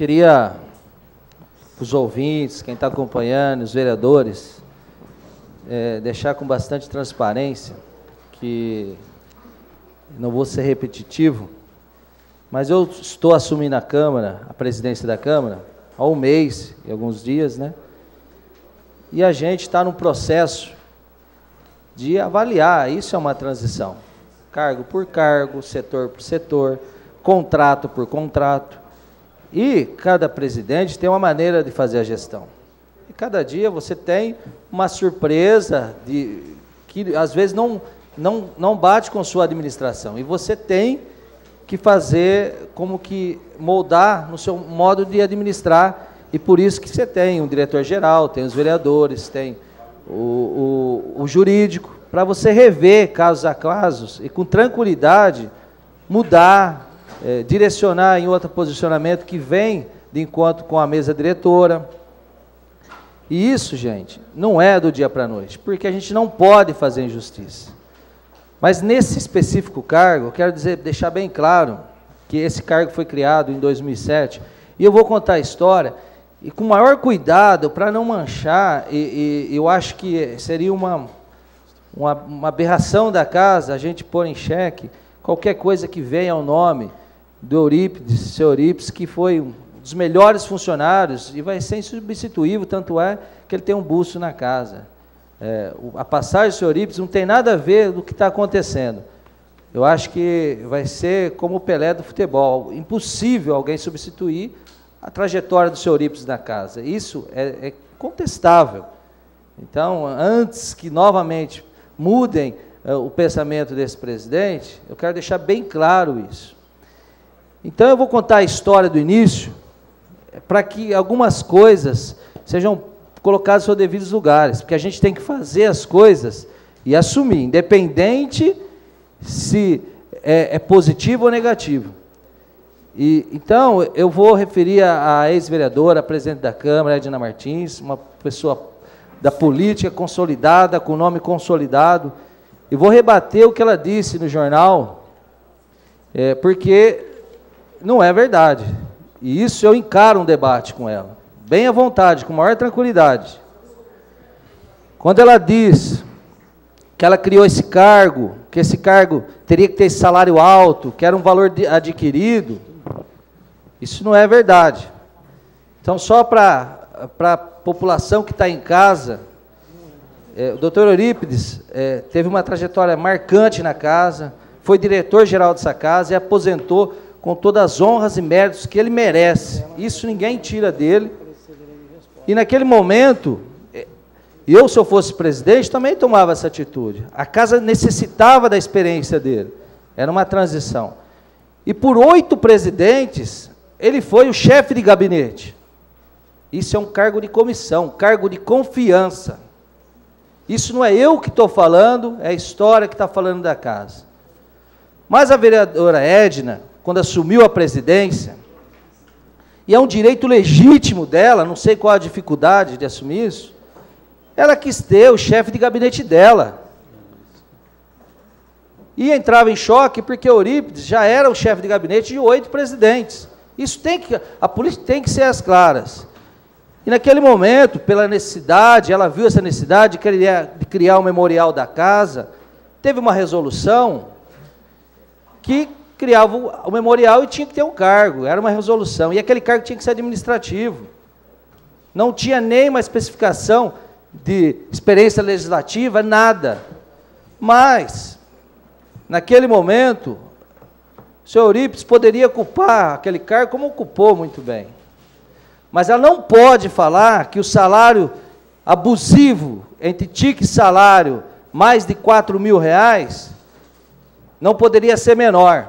queria, os ouvintes, quem está acompanhando, os vereadores, deixar com bastante transparência, que não vou ser repetitivo, mas eu estou assumindo a Câmara, a presidência da Câmara, há um mês e alguns dias, né? E a gente está num processo de avaliar, isso é uma transição, cargo por cargo, setor por setor, contrato por contrato, e cada presidente tem uma maneira de fazer a gestão. E cada dia você tem uma surpresa que às vezes não bate com sua administração, e você tem que fazer como que moldar no seu modo de administrar, e por isso que você tem um diretor-geral, tem os vereadores, tem o jurídico, para você rever casos a casos e com tranquilidade mudar, direcionar em outro posicionamento que vem de encontro com a mesa diretora. E isso, gente, não é do dia para a noite, porque a gente não pode fazer injustiça. Mas nesse específico cargo, eu quero deixar bem claro que esse cargo foi criado em 2007, e eu vou contar a história, e com maior cuidado, para não manchar, e eu acho que seria uma aberração da casa a gente pôr em xeque qualquer coisa que venha ao nome do Eurípides, seu Eurípides, que foi um dos melhores funcionários e vai ser insubstituível, tanto é que ele tem um busto na casa. A passagem do seu Eurípides não tem nada a ver do que está acontecendo. Eu acho que vai ser como o Pelé do futebol, impossível alguém substituir a trajetória do seu Eurípides na casa. Isso é contestável. Então, antes que novamente mudem o pensamento desse presidente, eu quero deixar bem claro isso. Então, eu vou contar a história do início, para que algumas coisas sejam colocadas em seus devidos lugares, porque a gente tem que fazer as coisas e assumir, independente se é positivo ou negativo. Então, eu vou referir a ex-vereadora, a presidente da Câmara, Edna Martins, uma pessoa da política consolidada, com nome consolidado, e vou rebater o que ela disse no jornal, porque não é verdade. E isso eu encaro um debate com ela, bem à vontade, com maior tranquilidade. Quando ela diz que ela criou esse cargo, que esse cargo teria que ter esse salário alto, que era um valor adquirido, isso não é verdade. Então, só para a população que está em casa, o doutor Eurípides teve uma trajetória marcante na casa, foi diretor-geral dessa casa e aposentou com todas as honras e méritos que ele merece. Isso ninguém tira dele. E naquele momento, se eu fosse presidente, também tomava essa atitude. A casa necessitava da experiência dele. Era uma transição. E por 8 presidentes, ele foi o chefe de gabinete. Isso é um cargo de comissão, um cargo de confiança. Isso não é eu que estou falando, é a história que está falando da casa. Mas a vereadora Edna, quando assumiu a presidência, e é um direito legítimo dela, não sei qual a dificuldade de assumir isso, ela quis ter o chefe de gabinete dela. E entrava em choque porque Eurípides já era o chefe de gabinete de 8 presidentes. A política tem que ser às claras. E naquele momento, pela necessidade, ela viu essa necessidade de criar um memorial da casa, teve uma resolução que criava o memorial e tinha que ter um cargo, era uma resolução, e aquele cargo tinha que ser administrativo. Não tinha nem uma especificação de experiência legislativa, nada. Mas, naquele momento, o senhor Eurípides poderia ocupar aquele cargo como ocupou muito bem. Mas ela não pode falar que o salário abusivo, entre tique e salário, mais de R$4.000, não poderia ser menor.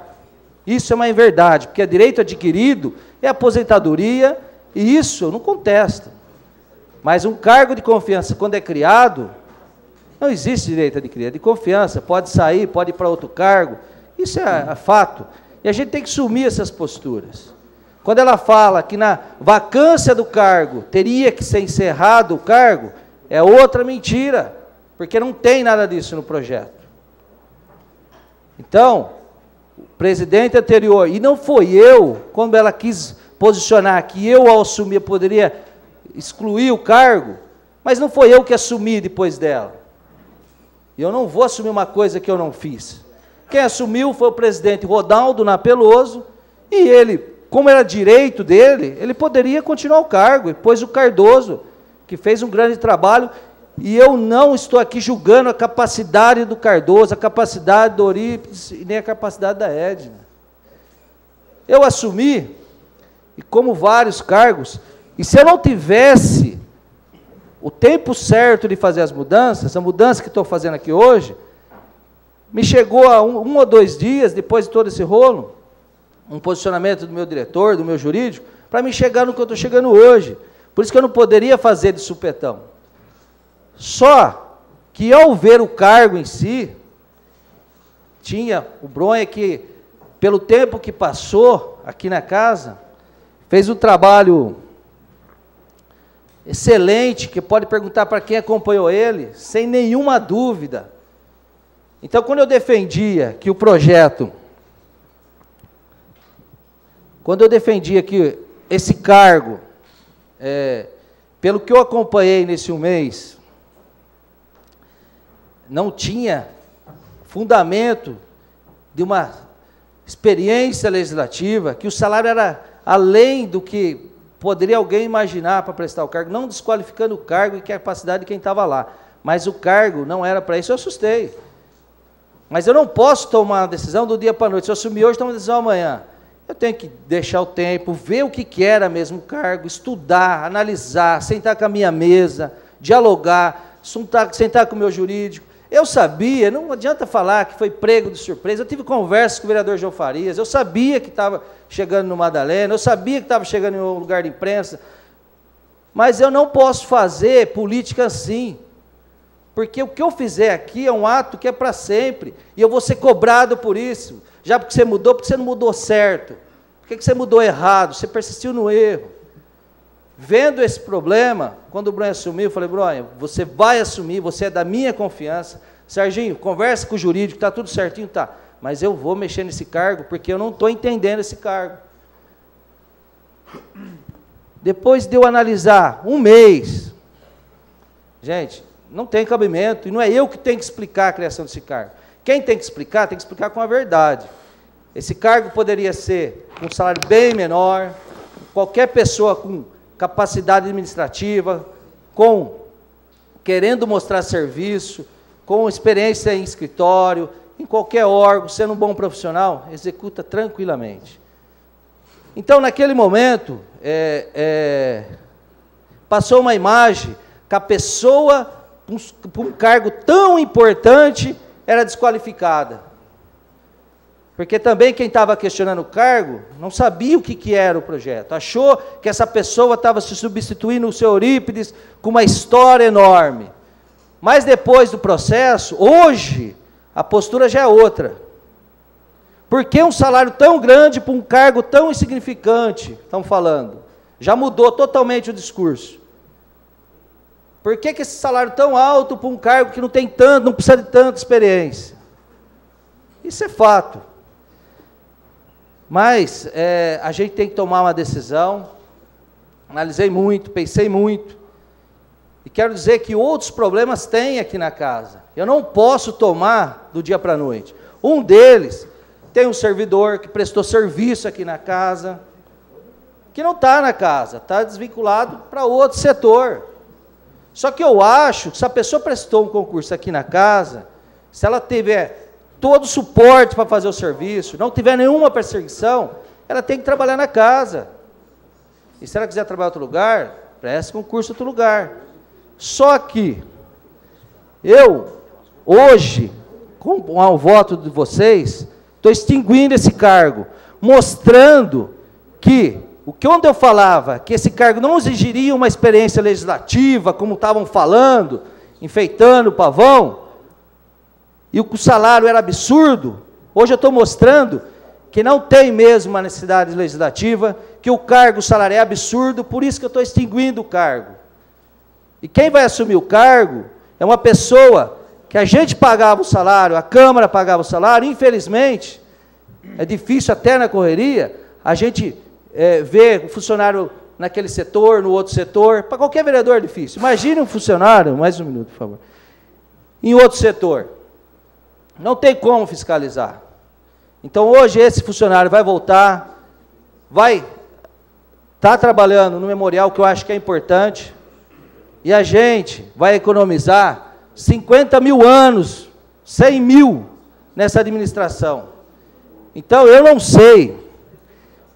Isso é uma inverdade, porque é direito adquirido, é aposentadoria, e isso eu não contesto. Mas um cargo de confiança, quando é criado, não existe direito adquirido, é de confiança, pode sair, pode ir para outro cargo, isso é fato. E a gente tem que assumir essas posturas. Quando ela fala que na vacância do cargo teria que ser encerrado o cargo, é outra mentira, porque não tem nada disso no projeto. Então, o presidente anterior, e não foi eu, quando ela quis posicionar que eu, ao assumir, poderia excluir o cargo, mas não foi eu que assumi depois dela. Eu não vou assumir uma coisa que eu não fiz. Quem assumiu foi o presidente Ronaldo Napeloso, e ele, como era direito dele, ele poderia continuar o cargo, e pôs o Cardoso, que fez um grande trabalho, e eu não estou aqui julgando a capacidade do Cardoso, a capacidade do Eurípides, e nem a capacidade da Edna. Eu assumi, e como vários cargos, e se eu não tivesse o tempo certo de fazer as mudanças, a mudança que estou fazendo aqui hoje, me chegou a um ou 2 dias, depois de todo esse rolo, um posicionamento do meu diretor, do meu jurídico, para me chegar no que eu estou chegando hoje. Por isso que eu não poderia fazer de supetão. Só que ao ver o cargo em si, tinha o Bronha que, pelo tempo que passou aqui na casa, fez um trabalho excelente, que pode perguntar para quem acompanhou ele, sem nenhuma dúvida. Então, quando eu defendia que o projeto, quando eu defendia que esse cargo, pelo que eu acompanhei nesse 1 mês, não tinha fundamento de uma experiência legislativa, que o salário era além do que poderia alguém imaginar para prestar o cargo, não desqualificando o cargo e capacidade de quem estava lá, mas o cargo não era para isso, eu assustei. Mas eu não posso tomar uma decisão do dia para a noite. Se eu assumir hoje, tomo uma decisão amanhã. Eu tenho que deixar o tempo, ver o que era mesmo o cargo, estudar, analisar, sentar com a minha mesa, dialogar, sentar com o meu jurídico. Eu sabia, não adianta falar que foi prego de surpresa, eu tive conversas com o vereador João Farias, eu sabia que estava chegando no Madalena, eu sabia que estava chegando em um lugar de imprensa, mas eu não posso fazer política assim. Porque o que eu fizer aqui é um ato que é para sempre, e eu vou ser cobrado por isso, já porque você mudou, porque você não mudou certo, porque você mudou errado, você persistiu no erro. Vendo esse problema, quando o Bronha assumiu, eu falei, Bronha, você vai assumir, você é da minha confiança, Serginho, conversa com o jurídico, está tudo certinho, tá, mas eu vou mexer nesse cargo, porque eu não estou entendendo esse cargo. Depois de eu analisar 1 mês, gente, não tem cabimento, e não é eu que tenho que explicar a criação desse cargo. Quem tem que explicar com a verdade. Esse cargo poderia ser com um salário bem menor, qualquer pessoa com capacidade administrativa, querendo mostrar serviço, com experiência em escritório, em qualquer órgão, sendo um bom profissional, executa tranquilamente. Então, naquele momento, passou uma imagem que a pessoa, por um cargo tão importante, era desqualificada. Porque também quem estava questionando o cargo, não sabia o que era o projeto. Achou que essa pessoa estava se substituindo o seu Eurípides com uma história enorme. Mas depois do processo, hoje, a postura já é outra. Por que um salário tão grande para um cargo tão insignificante, estão falando? Já mudou totalmente o discurso. Por que esse salário tão alto para um cargo que não tem tanto, não precisa de tanta experiência? Isso é fato. Mas a gente tem que tomar uma decisão. Analisei muito, pensei muito. E quero dizer que outros problemas tem aqui na casa. Eu não posso tomar do dia para a noite. Um deles, tem um servidor que prestou serviço aqui na casa, que não está na casa, está desvinculado para outro setor. Só que eu acho que se a pessoa prestou um concurso aqui na casa, se ela tiver todo o suporte para fazer o serviço, não tiver nenhuma perseguição, ela tem que trabalhar na casa. E se ela quiser trabalhar em outro lugar, preste concurso em outro lugar. Só que eu, hoje, com o voto de vocês, estou extinguindo esse cargo, mostrando que onde eu falava que esse cargo não exigiria uma experiência legislativa, como estavam falando, enfeitando o pavão, e o salário era absurdo, hoje eu estou mostrando que não tem mesmo uma necessidade legislativa, que o cargo, o salário é absurdo, por isso que eu estou extinguindo o cargo. E quem vai assumir o cargo é uma pessoa que a gente pagava o salário, a Câmara pagava o salário, infelizmente, é difícil até na correria, a gente ver o funcionário naquele setor, no outro setor. Para qualquer vereador é difícil. Imagine um funcionário, mais um minuto, por favor, em outro setor. Não tem como fiscalizar. Então, hoje, esse funcionário vai voltar, vai estar trabalhando no memorial, que eu acho que é importante, e a gente vai economizar 50 mil anos, 100 mil nessa administração. Então, eu não sei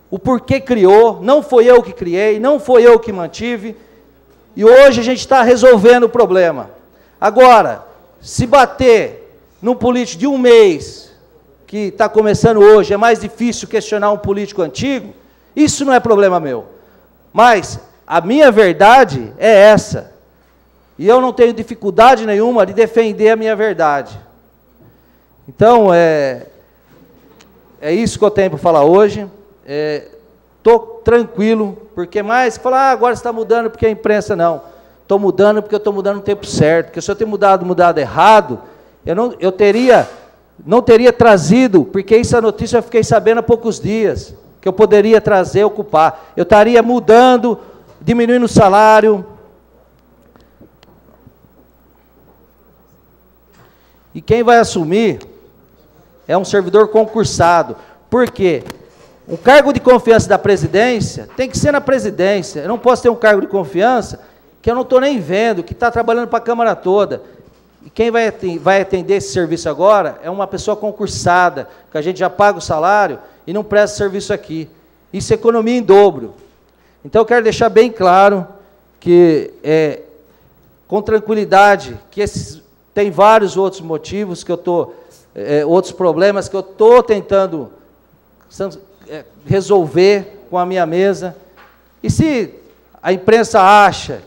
o porquê criou, não foi eu que criei, não foi eu que mantive, e hoje a gente está resolvendo o problema. Agora, se bater num político de um mês, que está começando hoje, é mais difícil questionar um político antigo, isso não é problema meu. Mas a minha verdade é essa. E eu não tenho dificuldade nenhuma de defender a minha verdade. Então, é isso que eu tenho para falar hoje. Estou tranquilo, porque mais que falar, agora você está mudando porque a imprensa não. Estou mudando porque eu estou mudando no tempo certo. Porque se eu ter mudado errado, eu não teria trazido, porque essa notícia eu fiquei sabendo há poucos dias, que eu poderia trazer, ocupar. Eu estaria mudando, diminuindo o salário. E quem vai assumir é um servidor concursado. Por quê? O cargo de confiança da presidência tem que ser na presidência. Eu não posso ter um cargo de confiança que eu não estou nem vendo, que está trabalhando para a Câmara toda. E quem vai atender esse serviço agora é uma pessoa concursada, que a gente já paga o salário e não presta serviço aqui. Isso é economia em dobro. Então eu quero deixar bem claro que, com tranquilidade, que tem vários outros motivos que eu estou, outros problemas que eu estou tentando resolver com a minha mesa. E se a imprensa acha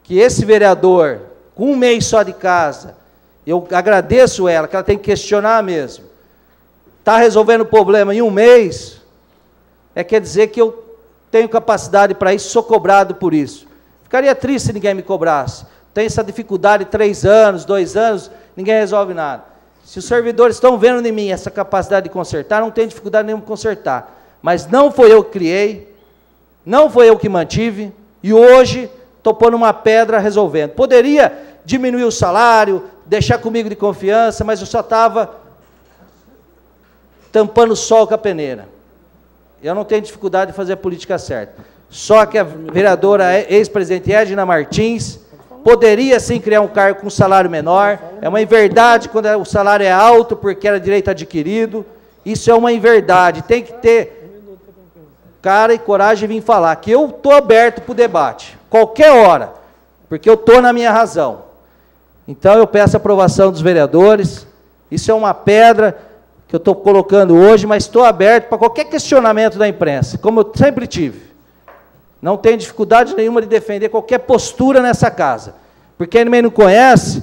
que esse vereador, com um mês só de casa, eu agradeço ela, que ela tem que questionar mesmo, está resolvendo o problema em um mês, quer dizer que eu tenho capacidade para isso, sou cobrado por isso. Ficaria triste se ninguém me cobrasse. Tem essa dificuldade, 3 anos, 2 anos, ninguém resolve nada. Se os servidores estão vendo em mim essa capacidade de consertar, não tem dificuldade nenhuma de consertar. Mas não foi eu que criei, não foi eu que mantive, e hoje estou pondo uma pedra resolvendo. Poderia diminuir o salário, deixar comigo de confiança, mas eu só estava tampando o sol com a peneira. Eu não tenho dificuldade de fazer a política certa. Só que a vereadora ex-presidente Edna Martins poderia sim criar um cargo com salário menor. É uma inverdade quando o salário é alto porque era direito adquirido. Isso é uma inverdade. Tem que ter cara e coragem de vir falar que eu estou aberto para o debate, qualquer hora, porque eu estou na minha razão. Então eu peço a aprovação dos vereadores. Isso é uma pedra que eu estou colocando hoje, mas estou aberto para qualquer questionamento da imprensa, como eu sempre tive. Não tenho dificuldade nenhuma de defender qualquer postura nessa casa. Porque quem não conhece,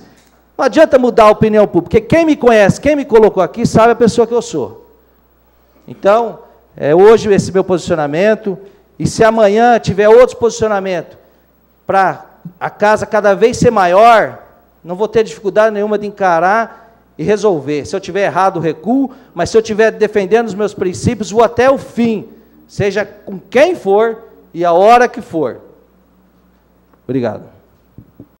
não adianta mudar a opinião pública, porque quem me conhece, quem me colocou aqui, sabe a pessoa que eu sou. Então, hoje esse meu posicionamento, e se amanhã tiver outro posicionamento, para a casa cada vez ser maior, não vou ter dificuldade nenhuma de encarar e resolver. Se eu tiver errado, recuo, mas se eu estiver defendendo os meus princípios, vou até o fim, seja com quem for, e a hora que for. Obrigado.